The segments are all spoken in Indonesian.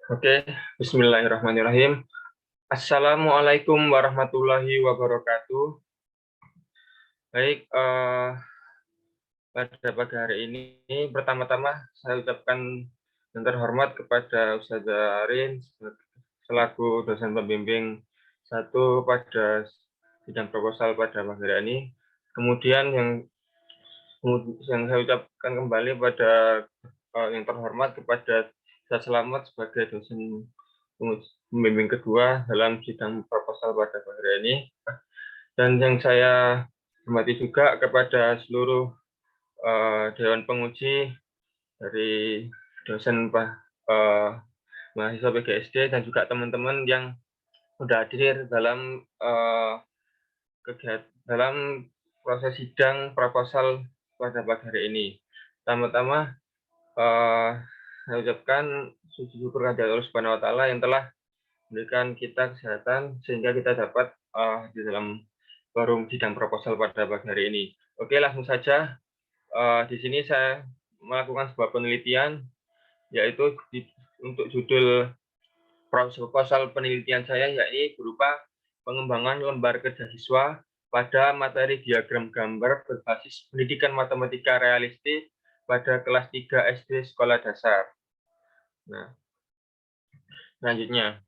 Oke, bismillahirrahmanirrahim. Assalamualaikum warahmatullahi wabarakatuh. Baik, pada pagi hari ini pertama-tama saya ucapkan yang terhormat kepada Ustazah Arin selaku dosen pembimbing satu pada sidang proposal pada pagi hari ini. Kemudian yang saya ucapkan kembali pada yang terhormat kepada saya Selamat sebagai dosen pembimbing kedua dalam sidang proposal pada hari ini. Dan yang saya hormati juga kepada seluruh Dewan Penguji dari dosen mahasiswa PGSD dan juga teman-teman yang sudah hadir dalam dalam proses sidang proposal pada pagi hari ini. Pertama-tama saya ucapkan syukur kepada Allah Subhanahu wa taala yang telah memberikan kita kesehatan sehingga kita dapat di dalam forum sidang proposal pada pagi hari ini. Oke, langsung saja. Di sini saya melakukan sebuah penelitian, yaitu untuk judul proposal penelitian saya, yaitu berupa pengembangan lembar kerja siswa pada materi diagram gambar berbasis pendidikan matematika realistik pada kelas 3 SD sekolah dasar. Nah, selanjutnya,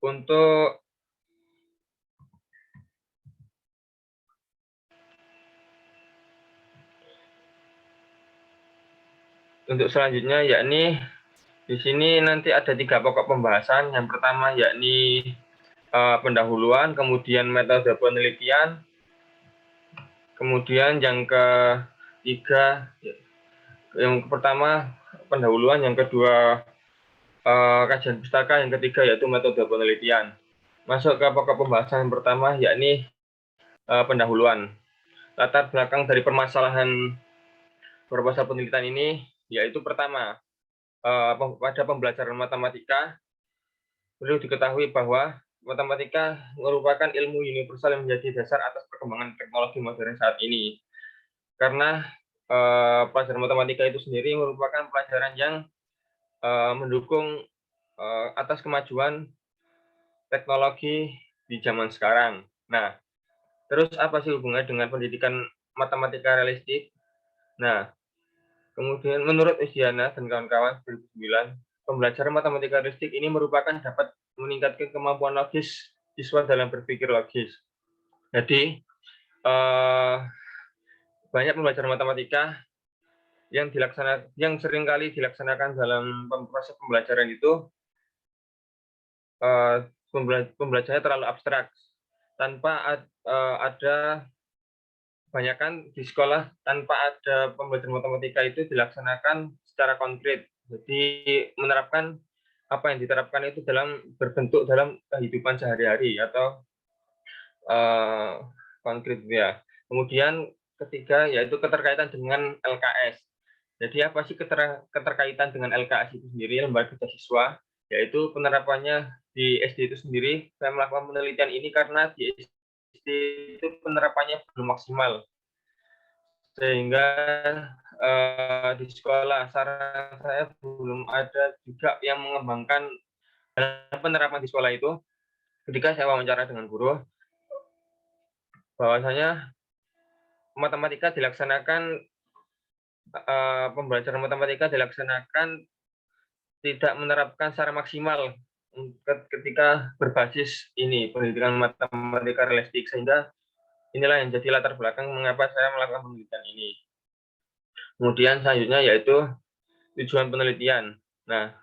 untuk selanjutnya yakni di sini nanti ada 3 pokok pembahasan. Yang pertama yakni pendahuluan, kemudian metode penelitian, kemudian yang ketiga, yang pertama pendahuluan, yang kedua kajian pustaka, yang ketiga yaitu metode penelitian. Masuk ke pokok pembahasan yang pertama yakni pendahuluan. Latar belakang dari permasalahan proposal penelitian ini yaitu pertama, pada pembelajaran matematika perlu diketahui bahwa matematika merupakan ilmu universal yang menjadi dasar atas perkembangan teknologi modern saat ini. Karena pelajaran matematika itu sendiri merupakan pelajaran yang mendukung atas kemajuan teknologi di zaman sekarang. Nah, terus apa sih hubungannya dengan pendidikan matematika realistik? Nah, kemudian menurut Usiana dan kawan-kawan 2009, pembelajaran matematika realistik ini merupakan dapat meningkatkan kemampuan logis siswa dalam berpikir logis. Jadi, banyak pembelajaran matematika yang seringkali dilaksanakan dalam proses pembelajaran itu pembelajarannya terlalu abstrak, tanpa ada kebanyakan di sekolah tanpa ada pembelajaran matematika itu dilaksanakan secara konkret. Jadi menerapkan apa yang diterapkan itu berbentuk dalam kehidupan sehari-hari atau konkret ya. Kemudian ketiga yaitu keterkaitan dengan LKS. Jadi apa sih keterkaitan dengan LKS itu sendiri, lembaga kerja siswa, yaitu penerapannya di SD itu sendiri. Saya melakukan penelitian ini karena di SD itu penerapannya belum maksimal, sehingga di sekolah saran saya belum ada juga yang mengembangkan penerapan di sekolah itu. Ketika saya wawancara dengan guru, bahwasanya matematika dilaksanakan pembelajaran matematika dilaksanakan tidak menerapkan secara maksimal ketika berbasis ini pendidikan matematika realistik, sehingga inilah yang jadi latar belakang mengapa saya melakukan penelitian ini. Kemudian selanjutnya yaitu tujuan penelitian. Nah,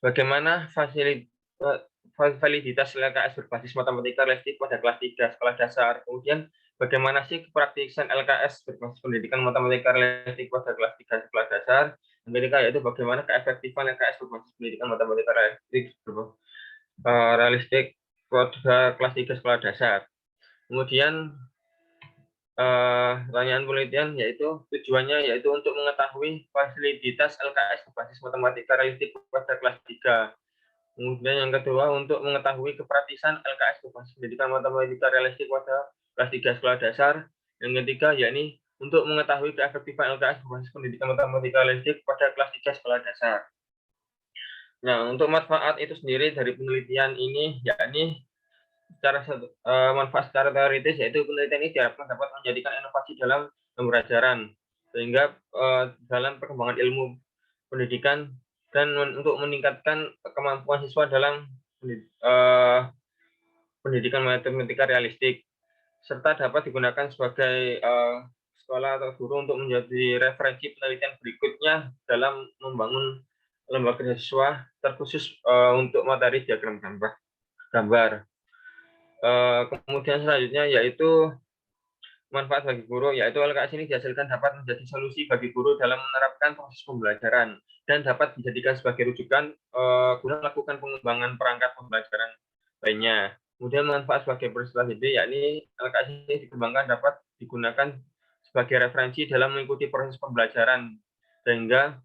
bagaimana validitas LKS berbasis matematika realistik pada kelas 3 sekolah dasar. Kemudian bagaimana sih praktisan LKS berbasis pendidikan matematika realistik pada kelas 3 sekolah dasar. Yang ketiga yaitu bagaimana keefektifan LKS berbasis pendidikan matematika realistik pada kelas 3 sekolah dasar. Kemudian pertanyaan penelitian yaitu tujuannya yaitu untuk mengetahui fasilitas LKS berbasis matematika realistik pada kelas 3. Kemudian yang kedua untuk mengetahui kepraktisan LKS berbasis pendidikan matematika realistik pada kelas 3 sekolah dasar. Yang ketiga yakni untuk mengetahui keefektifan LKS berbasis pendidikan matematika realistik pada kelas 3 sekolah dasar. Nah, untuk manfaat itu sendiri dari penelitian ini, yakni manfaat secara teoritis, yaitu penelitian ini diharapkan dapat menjadikan inovasi dalam pembelajaran, sehingga dalam perkembangan ilmu pendidikan dan untuk meningkatkan kemampuan siswa dalam pendidikan matematika realistik, serta dapat digunakan sebagai sekolah atau guru untuk menjadi referensi penelitian berikutnya dalam membangun lembaga siswa terkhusus untuk materi diagram gambar. Kemudian selanjutnya yaitu manfaat bagi guru, yaitu LKS ini dihasilkan dapat menjadi solusi bagi guru dalam menerapkan proses pembelajaran dan dapat dijadikan sebagai rujukan guna melakukan pengembangan perangkat pembelajaran lainnya. Kemudian manfaat sebagai peserta didik, yakni LKS ini dikembangkan dapat digunakan sebagai referensi dalam mengikuti proses pembelajaran, sehingga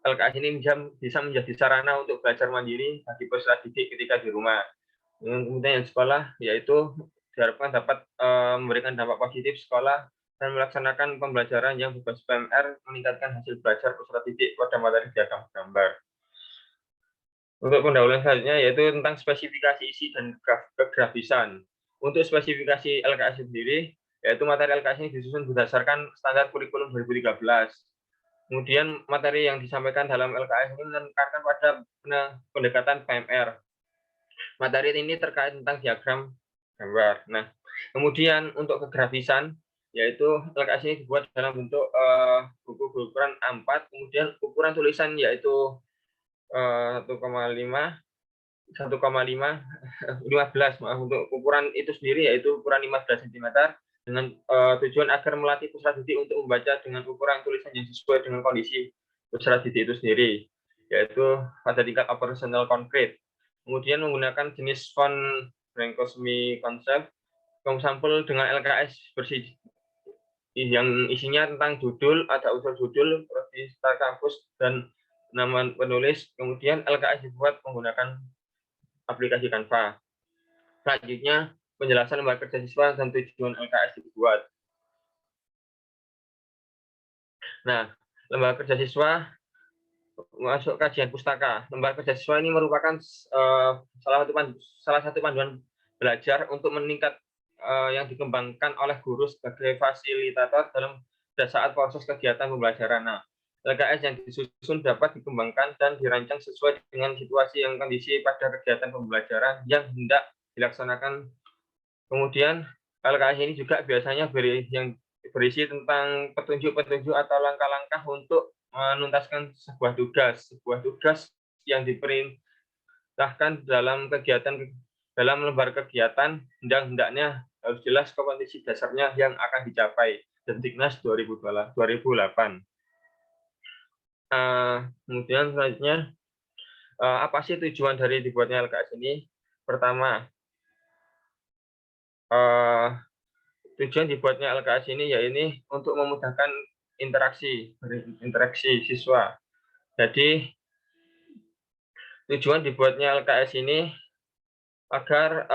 LKS ini bisa menjadi sarana untuk belajar mandiri bagi peserta didik ketika di rumah. Kemudian yang sekolah, yaitu diharapkan dapat memberikan dampak positif sekolah dan melaksanakan pembelajaran yang berbasis PMR, meningkatkan hasil belajar peserta didik pada materi diagram gambar. Untuk pendahuluan selanjutnya yaitu tentang spesifikasi isi dan kegrafisan. Untuk spesifikasi LKS sendiri, yaitu materi LKS ini disusun berdasarkan standar kurikulum 2013. Kemudian materi yang disampaikan dalam LKS ini menekankan pada pendekatan PMR. Materi ini terkait tentang diagram gambar. Nah, kemudian untuk kegrafisan, yaitu LKS ini dibuat dalam bentuk buku berukuran A4, kemudian ukuran tulisan yaitu 1,5 15, maaf, untuk ukuran itu sendiri yaitu ukuran 15 cm dengan tujuan agar melatih peserta didik untuk membaca dengan ukuran tulisan yang sesuai dengan kondisi peserta didik itu sendiri, yaitu pada tingkat operasional konkret. Kemudian menggunakan jenis font Brancosmi Concept, sampel dengan LKS bersih yang isinya tentang judul, ada unsur judul, register kampus, dan nama penulis. Kemudian LKS dibuat menggunakan aplikasi Canva. Selanjutnya, penjelasan lembaga kerja siswa dan tujuan LKS dibuat. Nah, lembaga kerja siswa masuk kajian pustaka. Lembaga kerja siswa ini merupakan salah satu panduan belajar untuk meningkat yang dikembangkan oleh guru sebagai fasilitator dalam saat proses kegiatan pembelajaran. Nah, LKS yang disusun dapat dikembangkan dan dirancang sesuai dengan situasi yang kondisi pada kegiatan pembelajaran yang hendak dilaksanakan. Kemudian LKS ini juga biasanya berisi tentang petunjuk-petunjuk atau langkah-langkah untuk menuntaskan sebuah tugas yang diperintahkan dalam lembar kegiatan, hendaknya harus jelas kondisi dasarnya yang akan dicapai. Detiknas 2008. Kemudian selanjutnya, apa sih tujuan dari dibuatnya LKS ini? Pertama, tujuan dibuatnya LKS ini yaitu untuk memudahkan interaksi siswa. Jadi tujuan dibuatnya LKS ini agar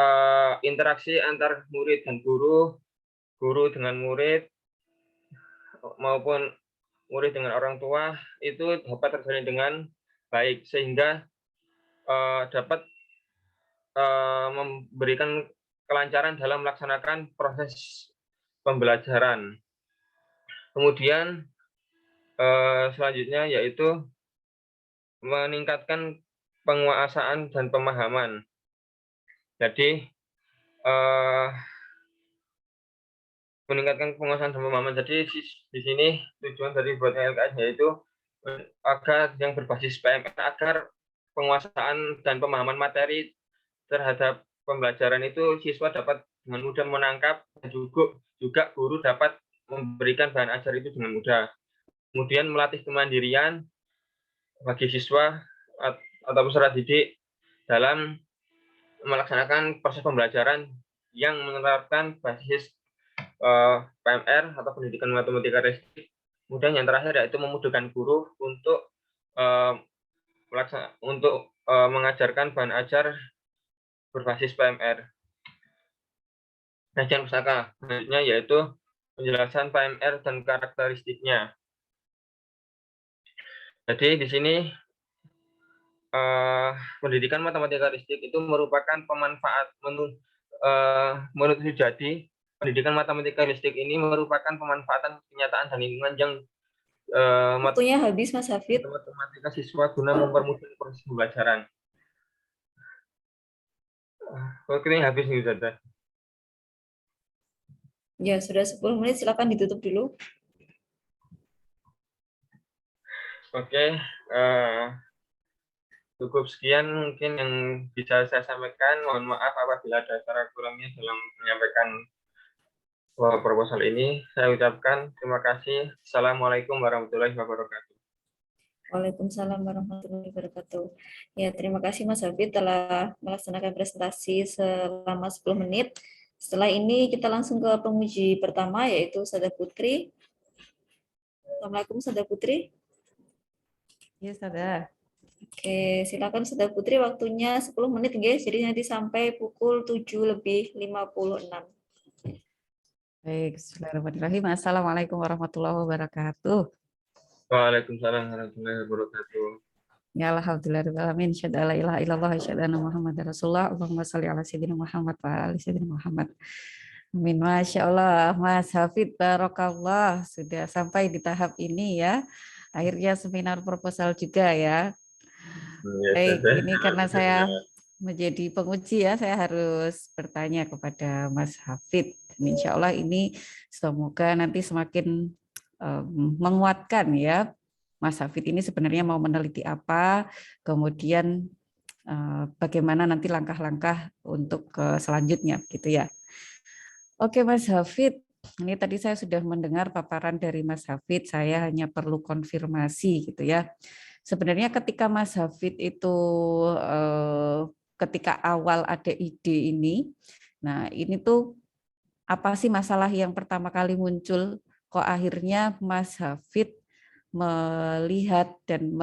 interaksi antar murid dan guru dengan murid, maupun murid dengan orang tua itu dapat terjalin dengan baik, sehingga dapat memberikan kelancaran dalam melaksanakan proses pembelajaran. Kemudian selanjutnya yaitu meningkatkan penguasaan dan pemahaman. Jadi meningkatkan penguasaan dan pemahaman. Jadi di sini tujuan dari buatnya LKS yaitu agar yang berbasis PMR, agar penguasaan dan pemahaman materi terhadap pembelajaran itu siswa dapat dengan mudah menangkap, dan juga guru dapat memberikan bahan ajar itu dengan mudah. Kemudian melatih kemandirian bagi siswa atau peserta didik dalam melaksanakan proses pembelajaran yang menerapkan basis PMR atau pendidikan matematika realistik. Kemudian yang terakhir yaitu memudahkan guru untuk mengajarkan bahan ajar berbasis PMR. kajian pustaka. Selanjutnya yaitu penjelasan PMR dan karakteristiknya. Jadi di sini pendidikan matematika ristik itu merupakan menurut Sujadi, pendidikan matematika ristik ini merupakan pemanfaatan kenyataan dan lingkungan yang Waktunya habis, Mas Hafid. matematika siswa guna mempermudah proses pembelajaran. Oke, ini habis nih, Ustazah. Ya, sudah 10 menit, silakan ditutup dulu. Oke, cukup sekian mungkin yang bisa saya sampaikan. Mohon maaf apabila ada cara kurangnya dalam menyampaikan proposal ini. Saya ucapkan terima kasih. Assalamualaikum warahmatullahi wabarakatuh. Waalaikumsalam warahmatullahi wabarakatuh. Ya, terima kasih Mas Hafid telah melaksanakan presentasi selama 10 menit. Setelah ini kita langsung ke penguji pertama, yaitu Sada Putri. Assalamualaikum Sada Putri. Ya, Sada. Oke, silakan Sada Putri, waktunya 10 menit, guys. Jadi nanti sampai pukul 7:56. Baik, bismillahirrahmanirrahim. Assalamualaikum warahmatullahi wabarakatuh. Waalaikumsalam warahmatullahi wabarakatuh. Ya alhamdulillahirrahmanirrahim. Asyhadu an la ilaha illallah wa asyhadu anna Muhammadar Rasulullah. Allahumma shalli ala sayyidina Muhammad wa ala ali sayyidina Muhammad. Amin. Masya Allah, Mas Hafid, barokallah. Sudah sampai di tahap ini ya. Akhirnya seminar proposal juga ya. Baik, ini karena saya menjadi penguji ya, saya harus bertanya kepada Mas Hafid. Insya Allah ini semoga nanti semakin menguatkan ya. Mas Hafid ini sebenarnya mau meneliti apa, kemudian bagaimana nanti langkah-langkah untuk selanjutnya gitu ya. Oke Mas Hafid, ini tadi saya sudah mendengar paparan dari Mas Hafid, saya hanya perlu konfirmasi gitu ya. Sebenarnya ketika Mas Hafid itu ketika awal ada ide ini, nah ini tuh apa sih masalah yang pertama kali muncul kok akhirnya Mas Hafid melihat dan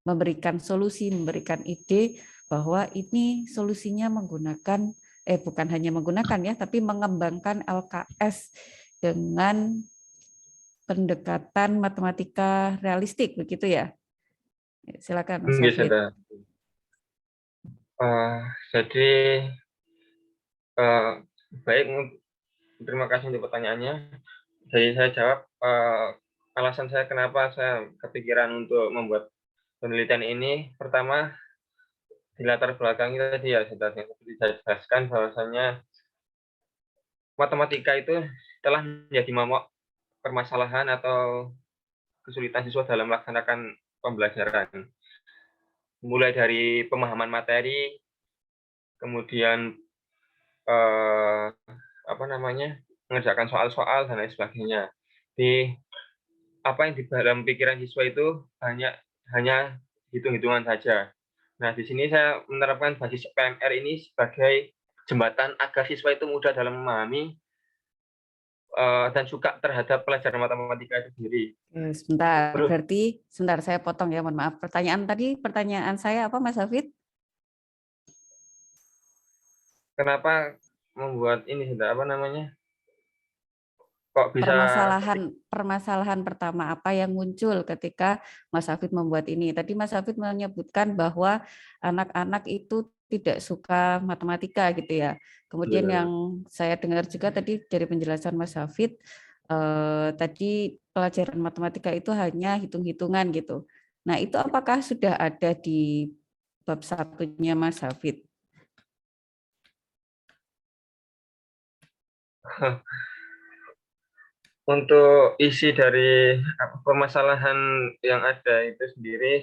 memberikan solusi, memberikan ide bahwa ini solusinya menggunakan bukan hanya menggunakan ya, tapi mengembangkan LKS dengan pendekatan matematika realistik begitu ya. Silakan Mas Hafid. Jadi baik, terima kasih untuk pertanyaannya. Jadi saya jawab alasan saya kenapa saya kepikiran untuk membuat penelitian ini. Pertama, di latar belakang tadi ya, seperti saya jelaskan bahwasanya matematika itu telah menjadi momok permasalahan atau kesulitan siswa dalam melaksanakan pembelajaran. Mulai dari pemahaman materi, kemudian mengerjakan soal-soal dan lain sebagainya. Apa yang di dalam pikiran siswa itu hanya hitung-hitungan saja. Nah, di sini saya menerapkan basis PMR ini sebagai jembatan agar siswa itu mudah dalam memahami dan suka terhadap pelajaran matematika itu sendiri. Sebentar saya potong ya, mohon maaf. Pertanyaan saya apa Mas Hafid? Kenapa membuat ini kok bisa permasalahan pertama apa yang muncul ketika Mas Hafid membuat ini? Tadi Mas Hafid menyebutkan bahwa anak-anak itu tidak suka matematika gitu ya. Kemudian yang saya dengar juga tadi dari penjelasan Mas Hafid tadi pelajaran matematika itu hanya hitung-hitungan gitu. Nah, itu apakah sudah ada di bab satunya Mas Hafid? Untuk isi dari permasalahan yang ada itu sendiri,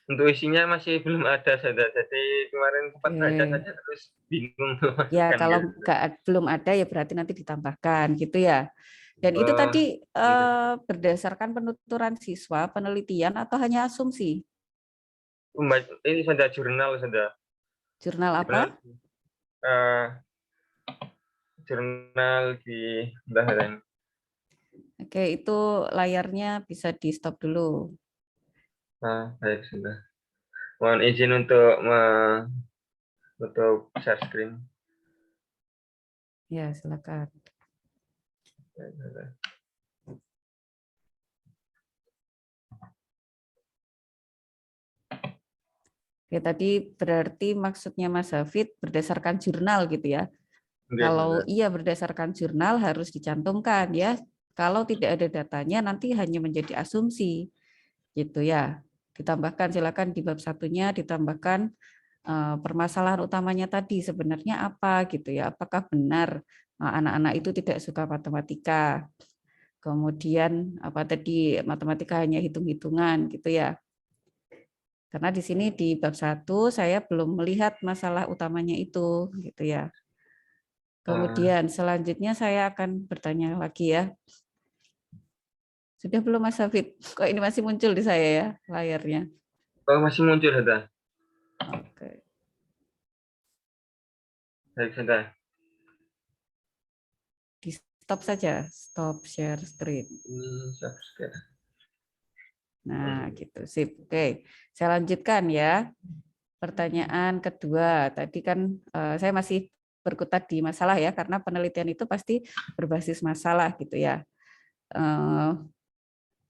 untuk isinya masih belum ada, jadi kemarin sempat baca saja terus bingung. Ya, kalau belum ada ya berarti nanti ditambahkan gitu ya. Dan itu tadi berdasarkan penuturan siswa, penelitian atau hanya asumsi? Ini sudah jurnal, Jurnal apa? Jurnal di Oke, itu layarnya bisa di stop dulu. Baik, sudah. Mohon izin untuk Atau share screen. Ya, silakan. Oke, tadi berarti maksudnya Mas Hafid berdasarkan jurnal gitu ya. Oke, Kalau Santa. iya berdasarkan jurnal harus dicantumkan ya. Kalau tidak ada datanya nanti hanya menjadi asumsi gitu ya. Ditambahkan silakan di bab satunya ditambahkan permasalahan utamanya tadi sebenarnya apa gitu ya. Apakah benar anak-anak itu tidak suka matematika? Kemudian apa tadi matematika hanya hitung-hitungan gitu ya. Karena di sini di bab 1 saya belum melihat masalah utamanya itu gitu ya. Kemudian selanjutnya saya akan bertanya lagi ya. Sudah belum Mas Hafid? Kok ini masih muncul di saya ya layarnya? Oh, masih muncul, Santa. Oke. Baik, Santa. Di stop saja, stop share screen. Subscribe. Nah, gitu. Sip. Oke. Saya lanjutkan ya. Pertanyaan kedua, tadi kan saya masih berkutat di masalah ya, karena penelitian itu pasti berbasis masalah gitu ya.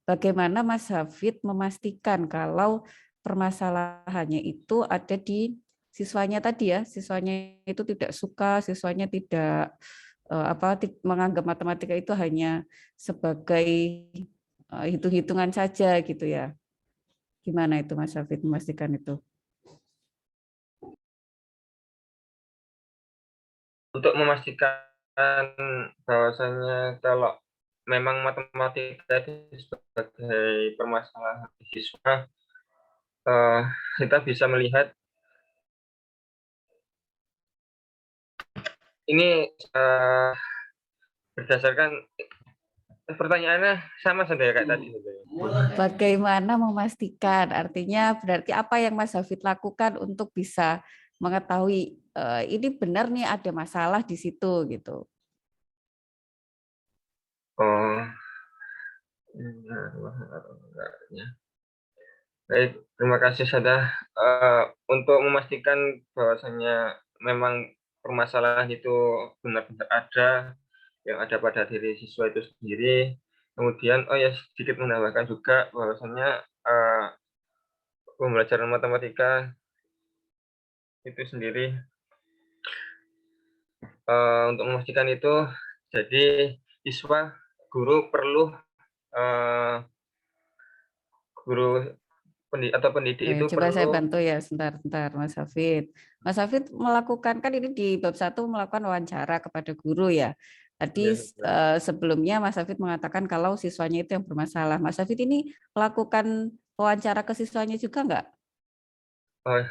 Bagaimana Mas Hafid memastikan kalau permasalahannya itu ada di siswanya tadi ya, siswanya itu tidak suka, siswanya tidak menganggap matematika itu hanya sebagai hitung-hitungan saja gitu ya. Gimana itu Mas Hafid memastikan itu? Untuk memastikan bahwasannya kalau memang matematika itu sebagai permasalahan siswa, kita bisa melihat ini berdasarkan pertanyaannya sama saja kayak tadi. Bagaimana memastikan? Artinya berarti apa yang Mas Hafid lakukan untuk bisa mengetahui ini benar nih ada masalah di situ gitu. Oh, baik, terima kasih Sada. Untuk memastikan bahwasannya memang permasalahan itu benar-benar ada, yang ada pada diri siswa itu sendiri. Kemudian, oh ya sedikit menambahkan juga bahwasannya pembelajaran matematika itu sendiri untuk memastikan itu, jadi siswa, guru perlu guru atau pendidik Oke, itu coba saya perlu bantu ya sebentar Mas Hafid. Mas Hafid melakukan kan ini di bab 1 melakukan wawancara kepada guru ya. Tadi sebelumnya Mas Hafid mengatakan kalau siswanya itu yang bermasalah. Mas Hafid ini melakukan wawancara ke siswanya juga enggak? oh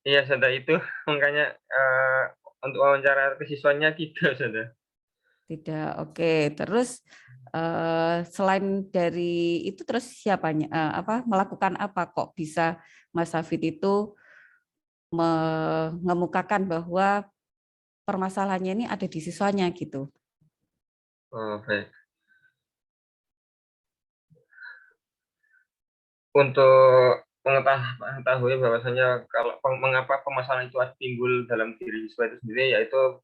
iya Sada itu makanya untuk wawancara ke siswanya tidak Sada. Tidak. Oke. Terus selain dari itu terus siapanya melakukan apa kok bisa Mas Hafid itu mengemukakan bahwa permasalahannya ini ada di siswanya gitu. Oh, baik. Untuk mengetahui bahwasanya kalau mengapa permasalahan itu timbul dalam diri siswa itu sendiri, yaitu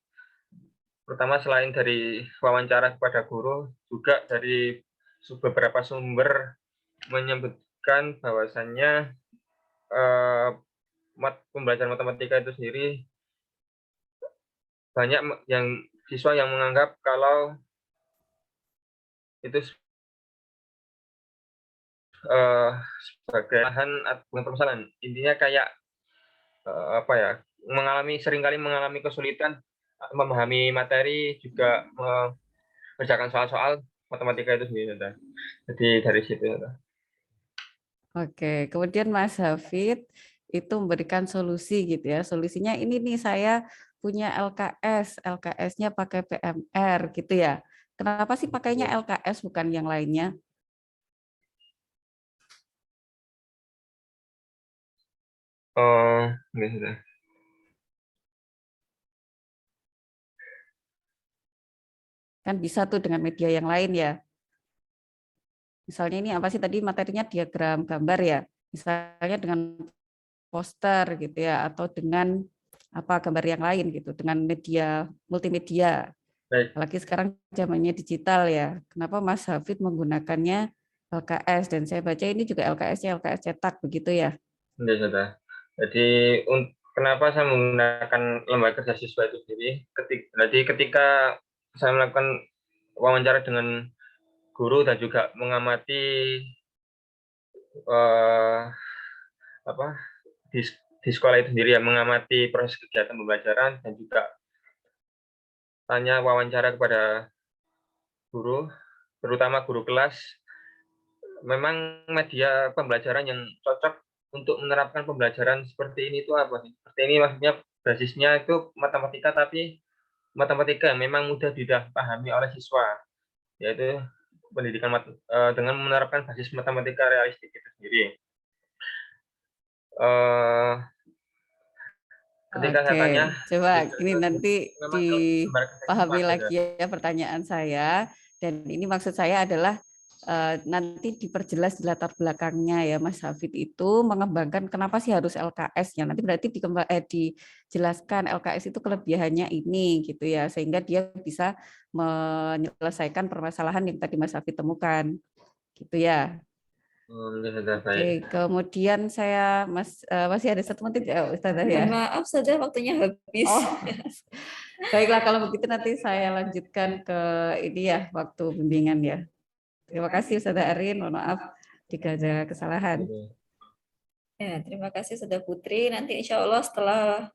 pertama selain dari wawancara kepada guru, juga dari beberapa sumber menyebutkan bahwasannya pembelajaran matematika itu sendiri banyak yang siswa yang menganggap kalau itu sebagai bahan bukan permasalahan. Intinya kayak seringkali mengalami kesulitan memahami materi, juga mengerjakan soal-soal matematika itu sendiri. Jadi dari situ. Oke, kemudian Mas Hafid itu memberikan solusi gitu ya. Solusinya ini nih saya punya LKS, LKS-nya pakai PMR gitu ya. Kenapa sih pakainya LKS bukan yang lainnya? Oh, gitu. Kan bisa tuh dengan media yang lain ya. Misalnya ini apa sih tadi materinya diagram gambar ya. Misalnya dengan poster gitu ya atau dengan apa gambar yang lain gitu dengan media multimedia. Baik. Apalagi sekarang zamannya digital ya. Kenapa Mas Hafid menggunakannya LKS, dan saya baca ini juga LKS-nya LKS cetak begitu ya? Ya, sudah. Jadi kenapa saya menggunakan lembaga kerja siswa itu sendiri? Jadi ketika saya melakukan wawancara dengan guru dan juga mengamati apa di sekolah itu sendiri, ya, mengamati proses kegiatan pembelajaran dan juga tanya wawancara kepada guru, terutama guru kelas. Memang media pembelajaran yang cocok untuk menerapkan pembelajaran seperti ini itu apa sih? Seperti ini maksudnya basisnya itu matematika, tapi matematika yang memang mudah dipahami oleh siswa, yaitu pendidikan dengan menerapkan basis matematika realistik itu sendiri. Ketika saya tanya, coba ini nanti memang dipahami lagi ya pertanyaan saya, dan ini maksud saya adalah nanti diperjelas di latar belakangnya ya Mas Hafid itu mengembangkan kenapa sih harus LKS-nya. Nanti berarti dijelaskan LKS itu kelebihannya ini gitu ya, sehingga dia bisa menyelesaikan permasalahan yang tadi Mas Hafid temukan gitu ya. Oke, kemudian saya masih ada 1 menit ya Ustazah ya. Maaf saja waktunya habis. Oh, baiklah kalau begitu nanti saya lanjutkan ke ini ya waktu bimbingan ya. Terima kasih Ustazah Arin, mohon maaf jika ada kesalahan. Ya, terima kasih Ustazah Putri. Nanti insya Allah setelah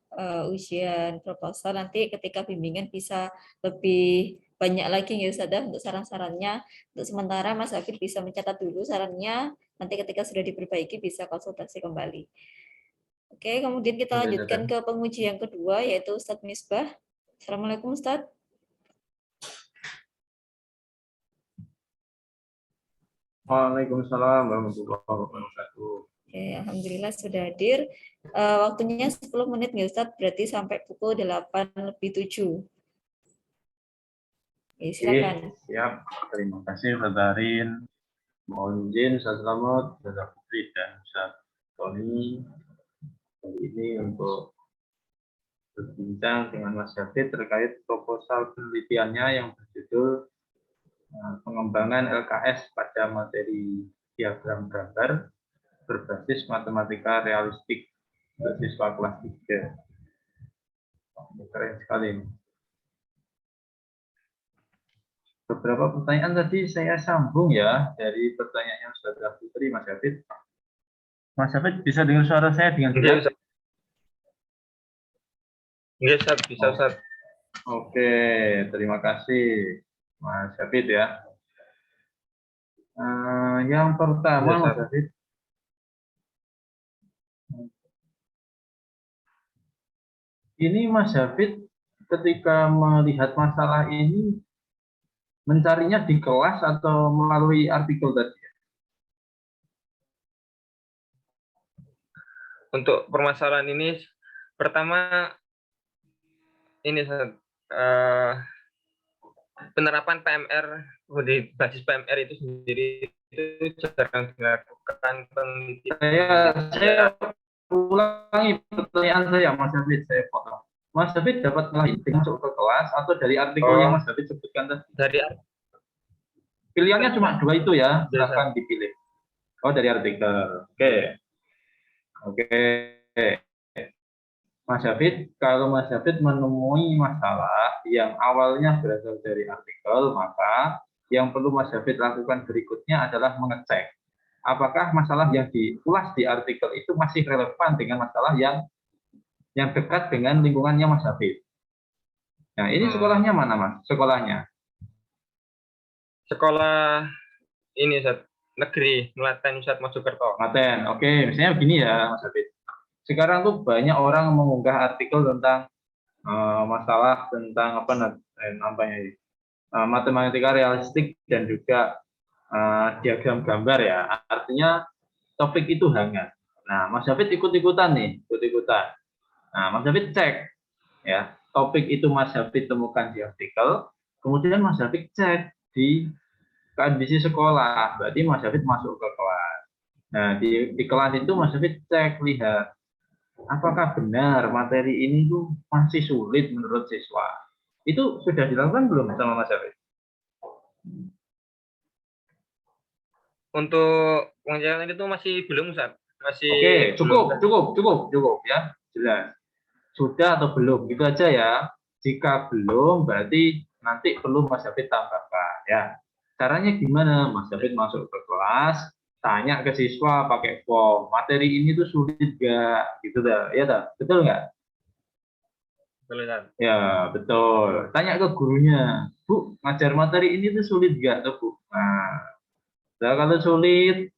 ujian proposal nanti ketika bimbingan bisa lebih banyak lagi ya Ustazah untuk saran-sarannya. Untuk sementara Mas Hafid bisa mencatat dulu sarannya. Nanti ketika sudah diperbaiki bisa konsultasi kembali. Oke, kemudian kita lanjutkan ke penguji yang kedua yaitu Ustadz Misbah. Assalamualaikum Ustadz. Waalaikumsalam warahmatullahi wabarakatuh. Oke, alhamdulillah sudah hadir. Waktunya 10 menit nih Ustadz, berarti sampai pukul 8:07. Oke, silakan. Siap, terima kasih Ustaz Arin. Mohon izin Ustaz Selamat, Ustaz Putri dan Ustaz Tony hari ini untuk berbincang dengan Mas Hafid terkait proposal penelitiannya yang berjudul pengembangan LKS pada materi diagram gambar berbasis matematika realistik untuk siswa kelas 3. Keren sekali. Beberapa pertanyaan tadi saya sambung ya dari pertanyaannya Ustazah Putri, Mas Hafid. Mas Hafid bisa dengar suara saya dengan jelas? Iya, Ustaz, bisa Ustaz. Oke, terima kasih Mas Hafid ya. Yang pertama Mas Hafid, ini Mas Hafid ketika melihat masalah ini mencarinya di kelas atau melalui artikel tadi? Untuk permasalahan ini, pertama ini penerapan PMR di basis PMR itu sendiri itu jarang dilakukan penelitian. Saya ulangi pertanyaan saya, Mas Hafid, saya potong. Mas Hafid dapat masuk ke kelas atau dari artikel yang Mas Hafid sebutkan tadi? Dari pilihannya cuma 2 itu ya, silakan dipilih. Oh, dari artikel. Oke. Mas Hafid, kalau Mas Hafid menemui masalah yang awalnya berasal dari artikel, maka yang perlu Mas Hafid lakukan berikutnya adalah mengecek apakah masalah yang diulas di artikel itu masih relevan dengan masalah yang dekat dengan lingkungannya Mas Hafid. Nah, ini sekolahnya mana, Mas? Sekolahnya? Sekolah ini, Ustaz, negeri, Melaten Ustaz Mojokerto. Melaten, oke. Misalnya begini ya, Mas Hafid. Sekarang tuh banyak orang mengunggah artikel tentang masalah tentang matematika realistik dan juga diagram gambar ya. Artinya topik itu hangat. Nah, Mas Hafid ikut-ikutan nih, Nah, Mas Hafid cek ya, topik itu Mas Hafid temukan di artikel, kemudian Mas Hafid cek di kondisi sekolah, berarti Mas Hafid masuk ke kelas. Nah, di kelas itu Mas Hafid cek, lihat apakah benar materi ini tuh masih sulit menurut siswa? Itu sudah dilakukan belum sama Mas Syafid? Untuk pengajaran itu masih belum, Ustaz. Masih Oke, belum. cukup ya, jelas. Sudah atau belum? Gitu aja ya. Jika belum, berarti nanti perlu Mas Syafid tambahkan ya. Caranya gimana? Mas Syafid masuk ke kelas, tanya ke siswa pakai form. Materi ini tuh sulit gak? Gitu dah, ya dah. Betul nggak? Betul, Ustaz. Ya, betul. Tanya ke gurunya, Bu, ngajar materi ini tuh sulit gak tuh, Bu? Nah, kalau sulit,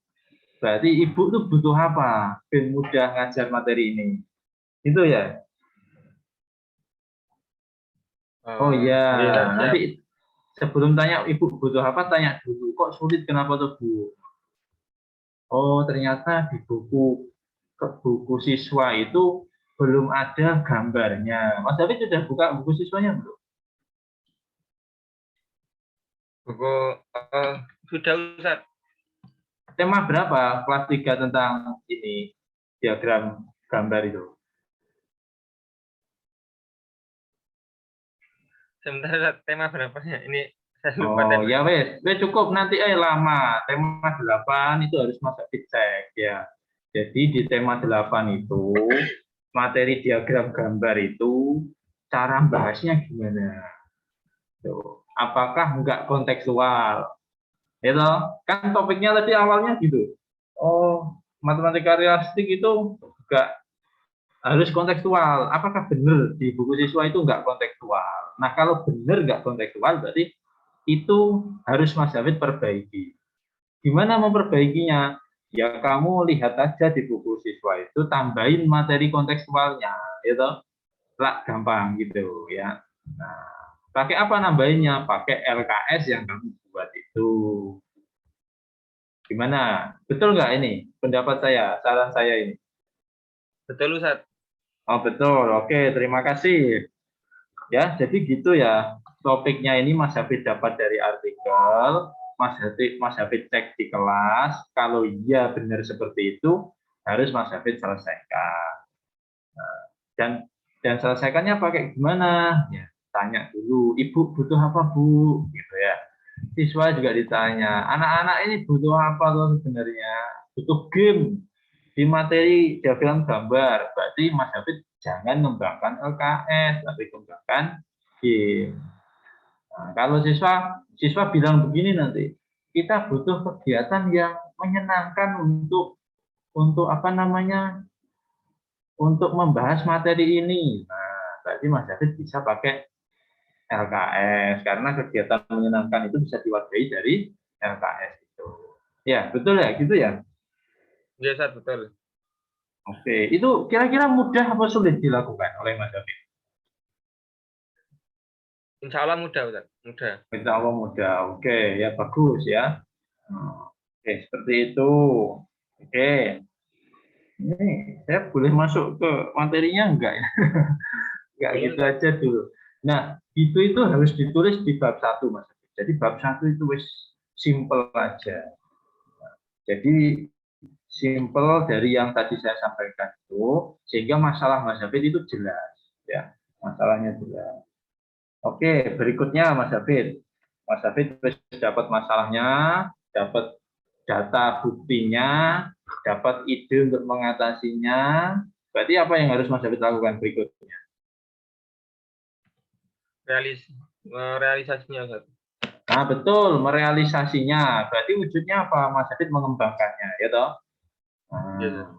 berarti ibu tuh butuh apa? Ben mudah ngajar materi ini. Itu ya. Oh iya, Iya, Ustaz, siap. nanti sebelum tanya ibu butuh apa, tanya dulu. Kok sulit? Kenapa tuh, Bu? Oh, ternyata di buku siswa itu belum ada gambarnya. Mas David sudah buka buku siswanya belum? Buku sudah, Ustaz. Tema berapa? Kelas 3 tentang ini diagram gambar itu. Sebentar, Ustaz. Tema berapanya? Ini saya lupa Oh tema. ya wes cukup nanti lama. Tema 8 itu harus masuk cek ya. Jadi di tema 8 itu materi diagram gambar itu cara bahasnya gimana? Tuh. Apakah enggak kontekstual? Itu kan topiknya tadi awalnya gitu. Oh, matematika realistik itu enggak harus kontekstual. Apakah benar di buku siswa itu enggak kontekstual? Nah, kalau benar enggak kontekstual berarti itu harus Mas David perbaiki. Gimana memperbaikinya? Ya kamu lihat aja di buku siswa itu tambahin materi kontekstualnya, itu lah gampang gitu ya. Nah, pakai apa nambahinnya? Pakai LKS yang kamu buat itu. Gimana? Betul nggak ini pendapat saya, saran saya ini? Betul, Ustaz. Oh betul, oke terima kasih. Ya, jadi gitu ya. Topiknya ini Mas Hafid dapat dari artikel, Mas Hafid cek di kelas. Kalau iya benar seperti itu, harus Mas Hafid selesaikan. Dan selesaikannya pakai gimana? Ya, tanya dulu, Ibu butuh apa, Bu? Gitu ya. Siswa juga ditanya, anak-anak ini butuh apa loh sebenarnya? Butuh game di materi diagram gambar. Berarti Mas Hafid jangan mengembangkan LKS, tapi kembangkan game. Nah, kalau siswa bilang begini nanti, kita butuh kegiatan yang menyenangkan untuk apa namanya? Untuk membahas materi ini. Nah, berarti Mas David bisa pakai LKS karena kegiatan menyenangkan itu bisa diwadahi dari LKS itu. Ya, betul ya, gitu ya. Iya, Ustaz, betul. Oke, itu kira-kira mudah apa sulit dilakukan oleh Mas David? Insya Allah mudah, Ustaz. Mudah. Insya Allah mudah. Oke, ya bagus ya. Oke, seperti itu. Oke, ini saya boleh masuk ke materinya enggak ya? Enggak Boleh, gitu Ustaz. aja dulu. Nah, itu harus ditulis di bab 1, Mas. Jadi bab 1 itu wis simple aja. Jadi simple dari yang tadi saya sampaikan itu sehingga masalah Mas Hafid itu jelas ya. Masalahnya jelas. Oke, berikutnya Mas Hafid. Mas Hafid dapat masalahnya, dapat data buktinya, dapat ide untuk mengatasinya. Berarti apa yang harus Mas Hafid lakukan berikutnya? Realisasinya, Ustaz. Nah, betul, merealisasinya. Berarti wujudnya apa? Mas Hafid mengembangkannya, ya toh? Iya, Nah, Ustaz.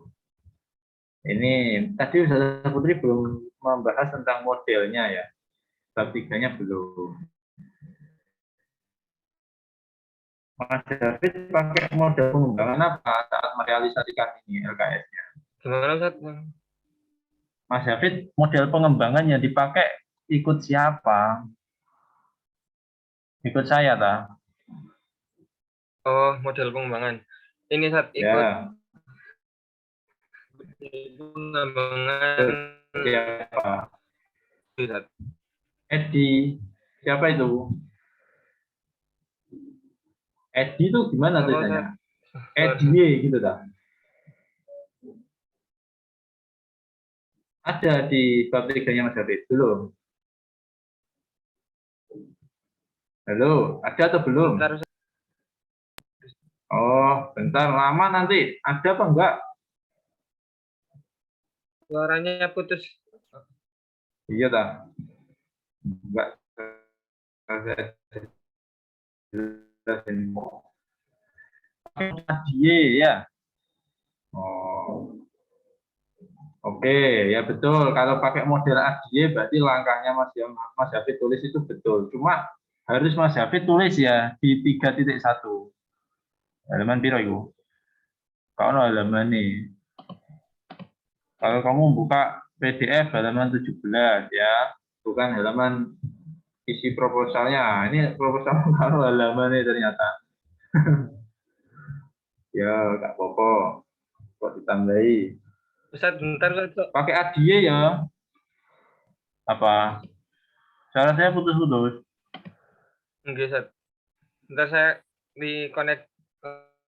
ini tadi Ustazah Putri belum membahas tentang modelnya ya. Bab 3-nya belum. Mas David pakai model pengembangan apa saat merealisasikan ini LKS-nya? Gimana, Ustaz? Mas David model pengembangan yang dipakai ikut siapa? Ikut saya, tak? Oh, model pengembangan. Ini, Ustaz, ikut Ya, pengembangan, siapa? Ustaz. Edi. Siapa itu? Edi itu gimana Apa, Ustaz? tulisannya? Edi gitu, tak? Ada di bab 3-nya Mas Hafid? Belum? Halo, ada atau belum? Bentar, Oh, bentar, lama nanti. Ada apa enggak? suaranya putus. Iya, tak? Enggak. Saya jelasin. Dia ya. Oh, oke, ya betul. Kalau pakai model ADY berarti langkahnya Mas Hafid tulis itu betul. Cuma harus Mas Hafid tulis ya di 3.1. Halaman biru itu. Kalau halaman nih. Kalau kamu buka PDF halaman 17 ya, bukan halaman isi proposalnya. Ini proposal kalau halaman ini ternyata. Ya, nggak apa-apa. Kok ditambahi. Ustaz, bentar Ustaz. Pakai ADY ya. Apa? Suara saya putus-putus. Enggak, Ustaz. Bentar saya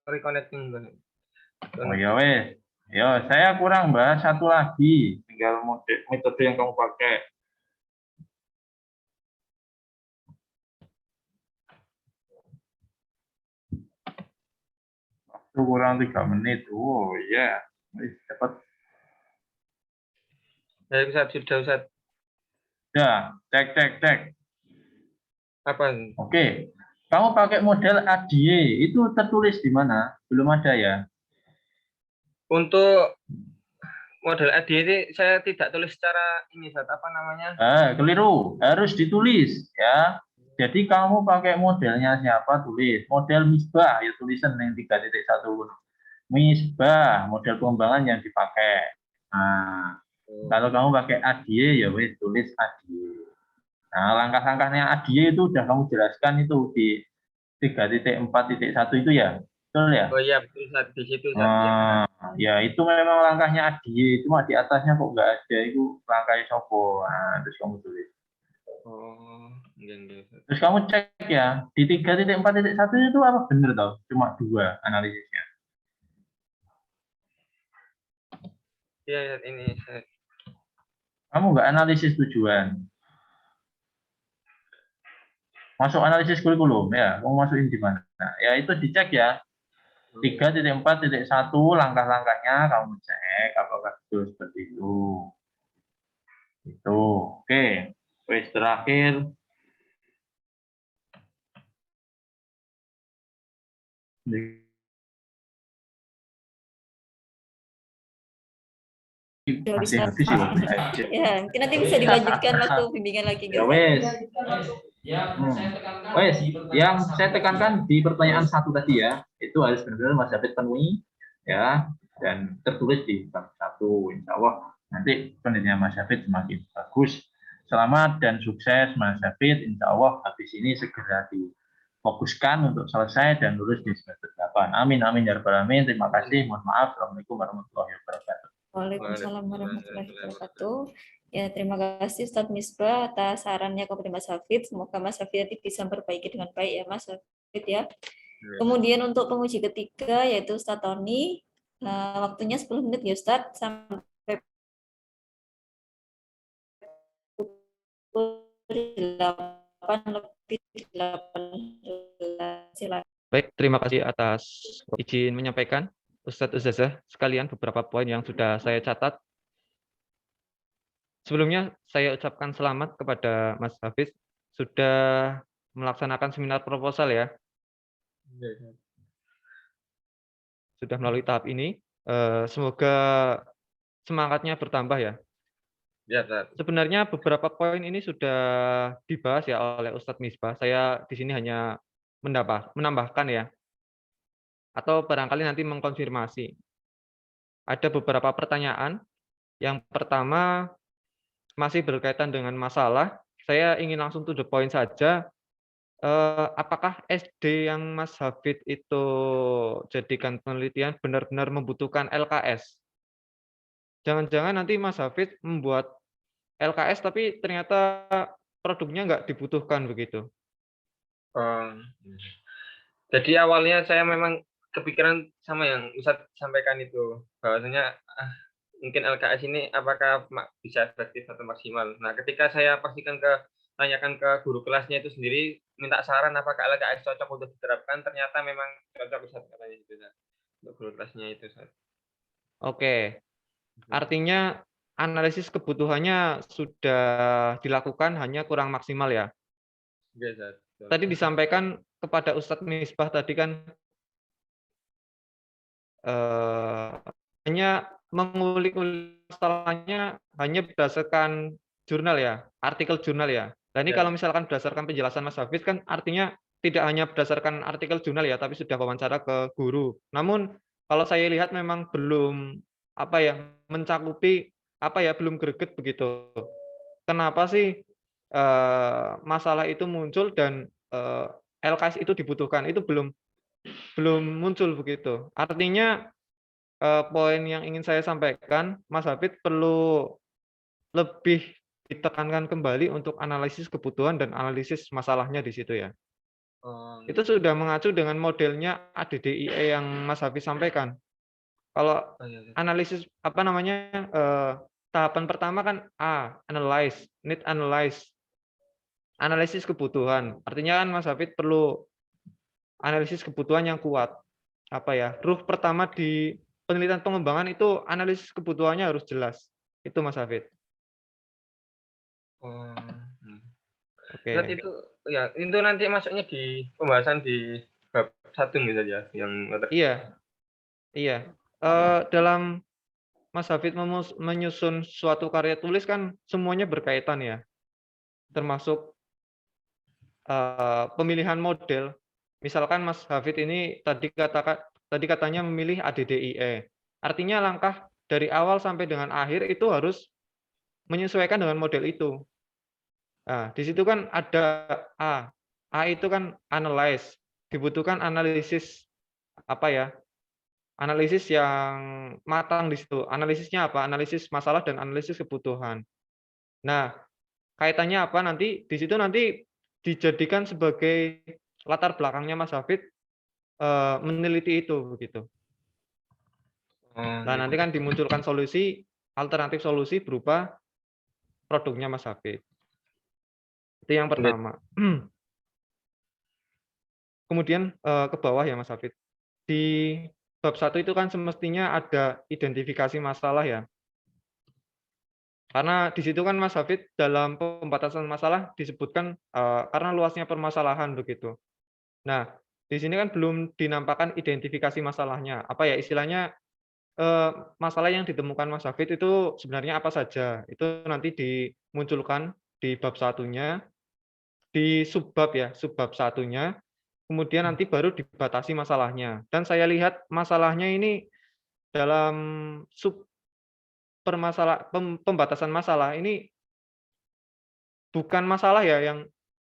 reconnecting. Oh ya wes. Ya, saya kurang bahas satu lagi. Tinggal metode yang kamu pakai. Waktu kurang 3 menit. Oh iya. Dapat. Ya, Ustaz, sudah Ustaz. Ya, cek. Apa? Oke. Kamu pakai model ADY. Itu tertulis di mana? Belum ada ya? Untuk model AD ini saya tidak tulis secara ini, Ustaz. Apa namanya? Keliru. Harus ditulis ya. Jadi kamu pakai modelnya siapa? Tulis. Model misbah ya tulisan yang 3.1. Misbah, model pengembangan yang dipakai. Nah, kalau kamu pakai ADY ya wes tulis ADY. Nah, langkah-langkahnya ADY itu udah kamu jelaskan itu di 3.4.1 itu ya. Betul ya? Oh iya, betul Ustaz. Di situ Ustaz. Ya. Ya itu memang langkahnya ADY, cuma di atasnya kok nggak ada, itu langkahnya Sopo. Nah, terus kamu tulis. Oh, enggak Ustaz. Terus kamu cek ya, di 3.4.1 itu apa bener tau? Cuma 2 analisisnya. Iya, ini Ustaz. Kamu nggak analisis tujuan. Masuk analisis kurikulum ya, kamu masukin di mana? Nah, ya itu dicek ya. 3.4.1 langkah-langkahnya kamu cek apakah betul seperti itu. Itu. Oke. Wes terakhir. Masih habis ya. Ya, mungkin nanti bisa dilanjutkan waktu bimbingan lagi. Ya wes. Wes, yang saya tekankan di pertanyaan 1 tadi ya, itu harus benar-benar Mas David penuhi ya, dan tertulis di bab 1. Insya Allah nanti penelitian Mas David semakin bagus. Selamat dan sukses Mas David. Insya Allah habis ini segera difokuskan untuk selesai dan lulus di semester 8. Amin amin ya rabbal alamin. Terima kasih. Mohon maaf. Assalamualaikum warahmatullahi wabarakatuh. Waalaikumsalam warahmatullahi wabarakatuh. Ya, terima kasih Ustadz Misbah atas sarannya kepada Mas Hafid. Semoga Mas Hafid nanti bisa memperbaiki dengan baik ya Mas Hafid ya. Kemudian untuk penguji ketiga yaitu Ustadz Tony, waktunya 10 menit ya Ustadz, sampai pukul 8:18. Silakan. Baik, terima kasih atas izin menyampaikan Ustadz Ustazah sekalian beberapa poin yang sudah saya catat. Sebelumnya saya ucapkan selamat kepada Mas Hafiz sudah melaksanakan seminar proposal ya. Sudah melalui tahap ini. Semoga semangatnya bertambah ya. Ya, Ustaz. Sebenarnya beberapa poin ini sudah dibahas ya oleh Ustadz Misbah. Saya di sini hanya menambahkan ya. Atau barangkali nanti mengkonfirmasi. Ada beberapa pertanyaan. Yang pertama masih berkaitan dengan masalah. Saya ingin langsung to the point saja. Apakah SD yang Mas Hafid itu jadikan penelitian benar-benar membutuhkan LKS? Jangan-jangan nanti Mas Hafid membuat LKS tapi ternyata produknya nggak dibutuhkan begitu. Jadi awalnya saya memang kepikiran sama yang Ustadz sampaikan itu, bahwasanya mungkin LKS ini apakah bisa efektif atau maksimal. Nah, ketika saya tanyakan ke guru kelasnya itu sendiri, minta saran apakah LKS cocok untuk diterapkan, ternyata memang cocok, Ustaz, katanya gitu, Ustaz. Untuk guru kelasnya itu, Ustaz. Oke, artinya analisis kebutuhannya sudah dilakukan, hanya kurang maksimal ya. Iya, Ustaz. Betul. Tadi disampaikan kepada Ustadz Misbah tadi kan hanya mengulik-ulik masalahnya hanya berdasarkan jurnal ya, artikel jurnal ya. Dan ini Ya. kalau misalkan berdasarkan penjelasan Mas Hafid kan artinya tidak hanya berdasarkan artikel jurnal ya, tapi sudah wawancara ke guru. Namun kalau saya lihat memang belum mencakupi belum greget begitu. Kenapa sih masalah itu muncul dan LKS itu dibutuhkan? Itu belum muncul begitu. Artinya poin yang ingin saya sampaikan, Mas Hafid perlu lebih ditekankan kembali untuk analisis kebutuhan dan analisis masalahnya di situ ya. Itu sudah mengacu dengan modelnya ADDIE yang Mas Hafid sampaikan. Kalau analisis tahapan pertama kan analyze, need analyze, analisis kebutuhan. Artinya kan Mas Hafid perlu analisis kebutuhan yang kuat. Ruh pertama di penelitian pengembangan itu analisis kebutuhannya harus jelas. Itu Mas Hafid. Oke. Ustaz, itu ya, itu nanti masuknya di pembahasan di bab 1 misalnya yang Iya. Dalam Mas Hafid menyusun suatu karya tulis kan semuanya berkaitan ya. Termasuk pemilihan model. Misalkan Mas Hafid ini tadi katanya memilih ADDIE. Artinya langkah dari awal sampai dengan akhir itu harus menyesuaikan dengan model itu. Nah, di situ kan ada A. A itu kan analyze. Dibutuhkan analisis analisis yang matang di situ. Analisisnya apa? Analisis masalah dan analisis kebutuhan. Nah, kaitannya apa nanti? Di situ nanti dijadikan sebagai latar belakangnya Mas Hafid meneliti itu begitu. Nah, nanti kan dimunculkan alternatif solusi berupa produknya Mas Hafid. Itu yang pertama. Kemudian ke bawah ya Mas Hafid. Di bab 1 itu kan semestinya ada identifikasi masalah ya. Karena di situ kan Mas Hafid dalam pembatasan masalah disebutkan karena luasnya permasalahan begitu. Nah, di sini kan belum dinampakkan identifikasi masalahnya. Istilahnya masalah yang ditemukan Mas Hafid itu sebenarnya apa saja. Itu nanti dimunculkan di bab 1-nya, di subbab 1-nya, kemudian nanti baru dibatasi masalahnya. Dan saya lihat masalahnya ini dalam pembatasan masalah ini bukan masalah ya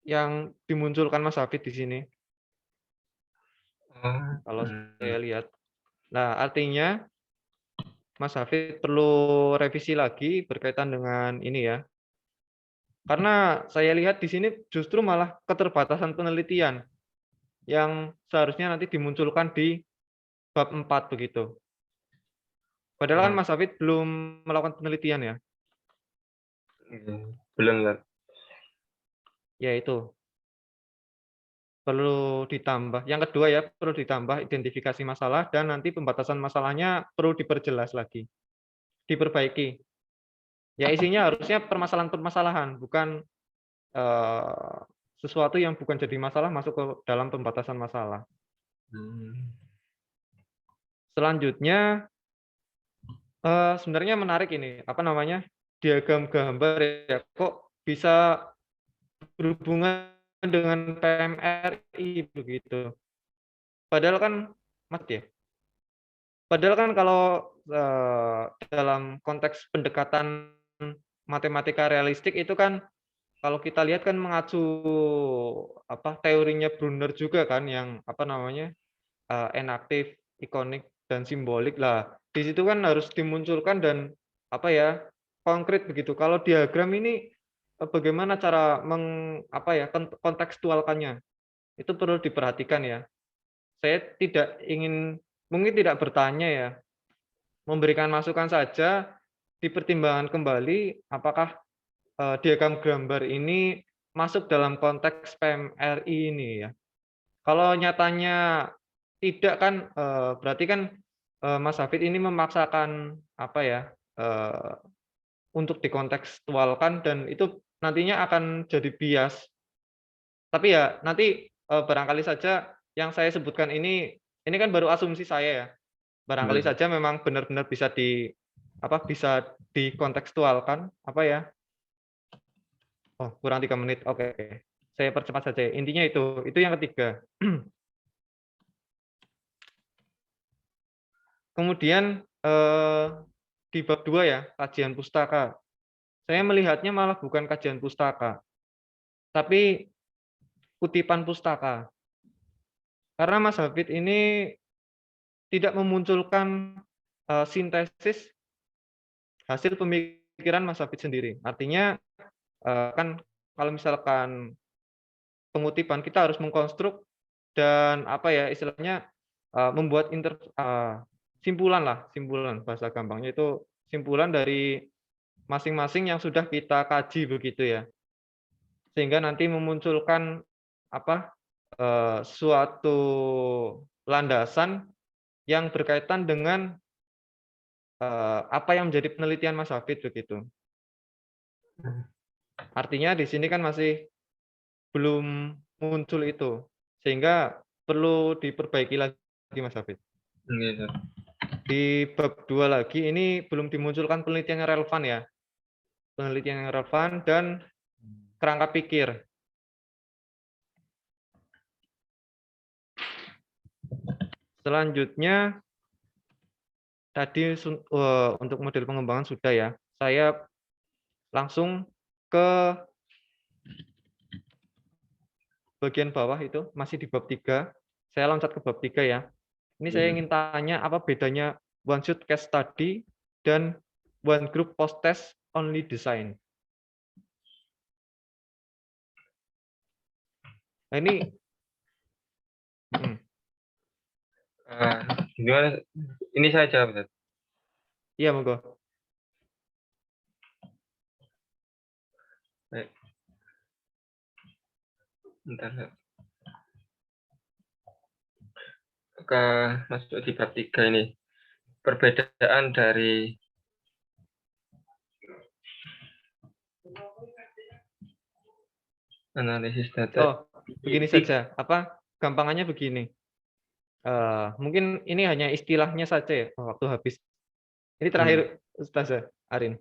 yang dimunculkan Mas Hafid di sini. Kalau saya lihat. Nah, artinya Mas Hafid perlu revisi lagi berkaitan dengan ini ya. Karena saya lihat di sini justru malah keterbatasan penelitian yang seharusnya nanti dimunculkan di bab 4 begitu. Padahal kan Mas Hafid belum melakukan penelitian ya. Belum, Ustaz. Ya itu. Perlu ditambah. Yang kedua ya, perlu ditambah identifikasi masalah dan nanti pembatasan masalahnya perlu diperjelas lagi. Diperbaiki. Ya isinya harusnya permasalahan-permasalahan, bukan sesuatu yang bukan jadi masalah masuk ke dalam pembatasan masalah. Selanjutnya sebenarnya menarik ini, diagram gambar ya, kok bisa berhubungan dengan PMRI begitu. Padahal kan Padahal kan kalau dalam konteks pendekatan matematika realistik itu kan kalau kita lihat kan mengacu teorinya Brunner juga kan yang enaktif, ikonik dan simbolik lah. Di situ kan harus dimunculkan dan konkret begitu. Kalau diagram ini bagaimana cara kontekstualkannya? Itu perlu diperhatikan ya. Saya mungkin tidak bertanya ya. memberikan masukan saja, dipertimbangkan kembali apakah diagram gambar ini masuk dalam konteks PMRI ini ya. Kalau nyatanya tidak kan berarti kan Mas Hafid ini memaksakan apa ya untuk dikontekstualkan dan itu nantinya akan jadi bias. Tapi ya nanti barangkali saja yang saya sebutkan ini kan baru asumsi saya ya. Barangkali saja memang benar-benar bisa bisa dikontekstualkan apa ya. Oh, kurang 3 menit. Oke. Saya percepat saja. Intinya itu yang ketiga. Kemudian di bab 2 ya, kajian pustaka. Saya melihatnya malah bukan kajian pustaka, tapi kutipan pustaka. Karena Mas Hafid ini tidak memunculkan sintesis hasil pemikiran Mas Hafid sendiri. Artinya kan kalau misalkan pengutipan kita harus mengkonstruk dan apa ya istilahnya membuat simpulan bahasa gampangnya itu simpulan dari masing-masing yang sudah kita kaji begitu ya. Sehingga nanti memunculkan suatu landasan yang berkaitan dengan apa yang menjadi penelitian Mas Hafid begitu. Artinya di sini kan masih belum muncul itu, sehingga perlu diperbaiki lagi Mas Hafid. Di bab 2 lagi ini belum dimunculkan penelitian yang relevan ya. Penelitian yang relevan dan kerangka pikir. Selanjutnya tadi untuk model pengembangan sudah ya. Saya langsung ke bagian bawah itu masih di bab 3. Saya loncat ke bab 3 ya. Ini saya ingin tanya apa bedanya one shot case study dan one group post test only design. Nah ini gimana? Ini saya jawab. Iya, monggo. Baik. Bentar. Masuk di bab 3 ini. Perbedaan dari analisis data. Oh, begini saja. Gampangannya begini. Mungkin ini hanya istilahnya saja ya, waktu habis. Ini terakhir Ustazah Arin.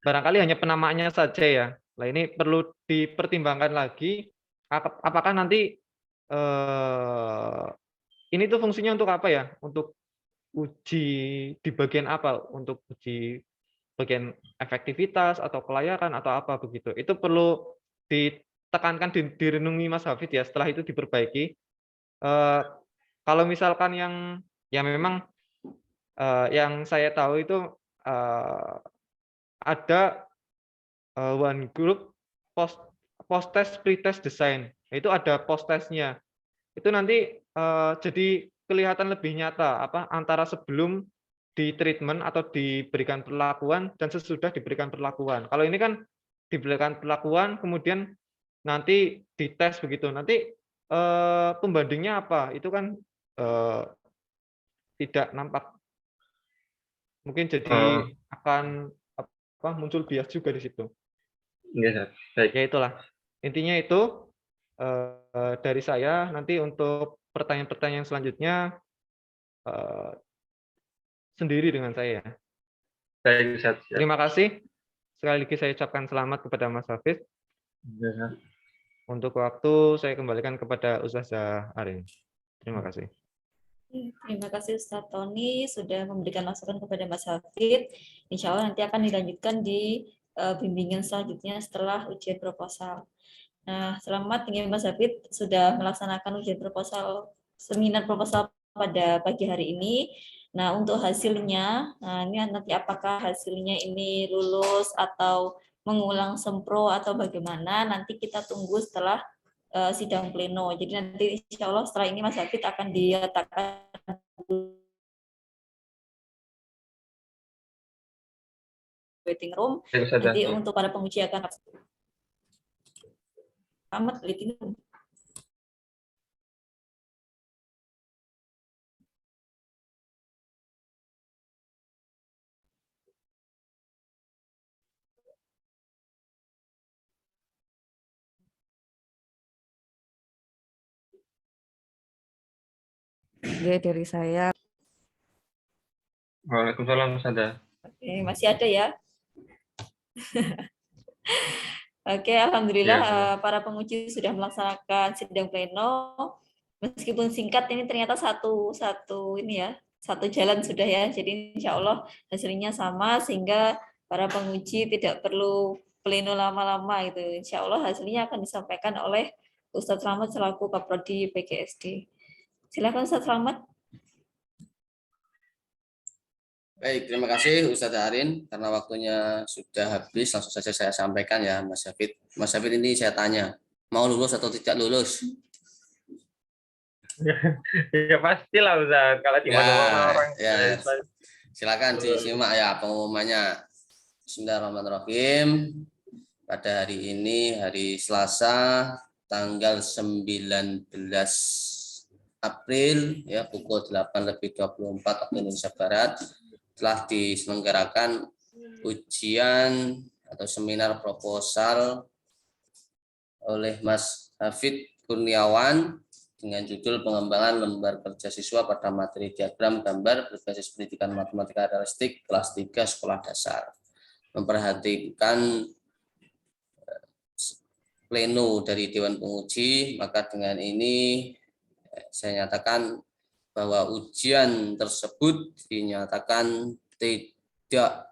Barangkali hanya penamaannya saja ya. Nah, ini perlu dipertimbangkan lagi apakah nanti ini tuh fungsinya untuk apa ya? Untuk uji di bagian apa? Untuk uji bagian efektivitas atau kelayakan atau apa begitu. Itu perlu ditekankan, direnungi Mas Hafid ya. Setelah itu diperbaiki. Kalau misalkan yang memang yang saya tahu itu ada one group post test pre-test design. Itu ada post testnya. Itu nanti jadi kelihatan lebih nyata antara sebelum di treatment atau diberikan perlakuan dan sesudah diberikan perlakuan. Kalau ini kan diberikan perlakuan kemudian nanti dites begitu. Nanti pembandingnya apa? Itu kan tidak nampak. Mungkin jadi akan muncul bias juga di situ. Ya, baik. Ya itulah. Intinya itu dari saya. Nanti untuk pertanyaan-pertanyaan selanjutnya sendiri dengan saya. Baik, siap. Terima kasih. Sekali lagi saya ucapkan selamat kepada Mas Hafid. Ya. Untuk waktu saya kembalikan kepada Ustazah Arin. Terima kasih. Terima kasih Ustaz Tony sudah memberikan masukan kepada Mas Hafid. Insya Allah nanti akan dilanjutkan di bimbingan selanjutnya setelah ujian proposal. Nah, selamat dengan Mas Hafid sudah melaksanakan ujian proposal, seminar proposal pada pagi hari ini. Nah, untuk hasilnya, ini nanti apakah hasilnya ini lulus atau mengulang sempro atau bagaimana, nanti kita tunggu setelah sidang pleno. Jadi nanti insya Allah setelah ini Mas Hafid akan diletakkan waiting room. Baik, Ustazah. Nanti untuk para penguji akan amat waiting room. Oke, dari saya. Waalaikumsalam, Ustazah. Oke, masih ada ya? Oke, alhamdulillah Ya. para penguji sudah melaksanakan sidang pleno. Meskipun singkat, ini ternyata satu ini ya, satu jalan sudah ya. Jadi insya Allah hasilnya sama sehingga para penguji tidak perlu pleno lama-lama itu. Insya Allah hasilnya akan disampaikan oleh Ustadz Slamet selaku Kaprodi PGSD. Silakan Ustadz Slamet. Baik, terima kasih Ustadz Arin. Karena waktunya sudah habis, langsung saja saya sampaikan ya Mas Hafid. Mas Hafid ini saya tanya, mau lulus atau tidak lulus? Ya pastilah Ustaz. Kalau di mana orang ya. Silakan disimak ya pengumumannya. Bismillahirrahmanirrahim. Pada hari ini, hari Selasa, tanggal 19 April, ya pukul 8.24 waktu Indonesia Barat, telah diselenggarakan ujian atau seminar proposal oleh Mas Hafid Kurniawan dengan judul pengembangan lembar kerja siswa pada materi diagram gambar berbasis pendidikan matematika realistik kelas 3 sekolah dasar. Memperhatikan pleno dari Dewan Penguji, maka dengan ini saya nyatakan bahwa ujian tersebut dinyatakan tidak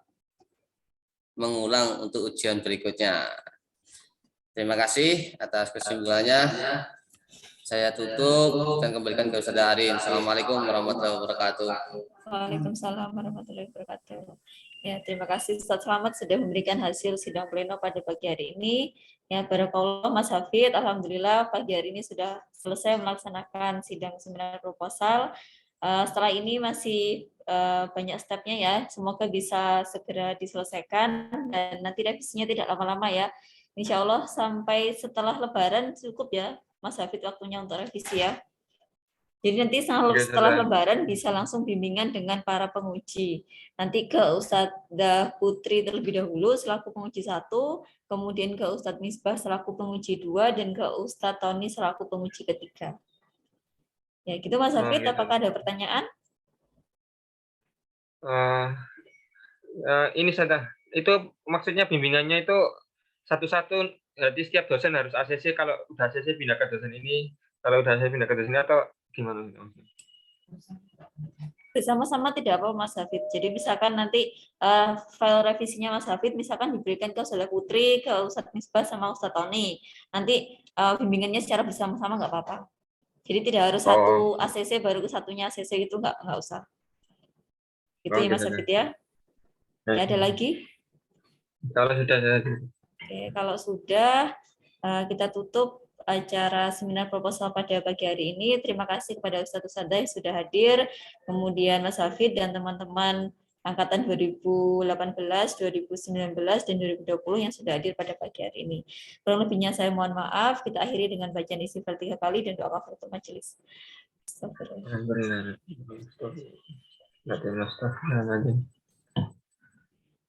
mengulang untuk ujian berikutnya. Terima kasih atas kesimpulannya. Saya tutup dan kembalikan ke Ustadz Arin. Assalamualaikum warahmatullahi wabarakatuh. Waalaikumsalam warahmatullahi wabarakatuh. Ya, terima kasih Ustadz Slamet sudah memberikan hasil sidang pleno pada pagi hari ini. Ya, barakallah Mas Hafid, alhamdulillah pagi hari ini sudah selesai melaksanakan sidang seminar proposal. Setelah ini masih banyak stepnya ya, semoga bisa segera diselesaikan dan nanti revisinya tidak lama-lama ya. Insya Allah sampai setelah Lebaran cukup ya Mas Hafid waktunya untuk revisi ya. Jadi nanti setelah Lebaran bisa langsung bimbingan dengan para penguji. Nanti ke Ustadzah Putri terlebih dahulu selaku penguji 1, kemudian ke Ustadz Misbah selaku penguji 2, dan ke Ustadz Tony selaku penguji 3. Ya gitu Mas Hafid, apakah ada pertanyaan? Ini saja. Itu maksudnya bimbingannya itu satu-satu, jadi setiap dosen harus ACC, kalau udah ACC pindah ke dosen ini, kalau udah ACC pindah ke dosen ini, atau gimana? Bersama-sama tidak apa Mas Hafid. Jadi misalkan nanti file revisinya Mas Hafid misalkan diberikan ke Ustadzah Putri, ke Ustadz Misbah sama Ustadz Tony. Nanti bimbingannya secara bersama-sama nggak apa-apa. Jadi tidak harus satu ACC baru ke satunya ACC itu nggak usah. Gitu ya Mas Hafid ya. Ya, ada lagi? Kalau sudah. Oke, kalau sudah kita tutup acara seminar proposal pada pagi hari ini. Terima kasih kepada Ustadz-Ustadzah yang sudah hadir, kemudian Mas Hafid dan teman-teman angkatan 2018, 2019, dan 2020 yang sudah hadir pada pagi hari ini. Kurang lebihnya saya mohon maaf. Kita akhiri dengan bacaan istighfar 3 kali dan doa kafaratul majelis.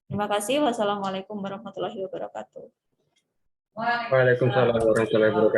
Terima kasih. Wassalamualaikum warahmatullahi wabarakatuh. Waalaikumsalam warahmatullahi wabarakatuh.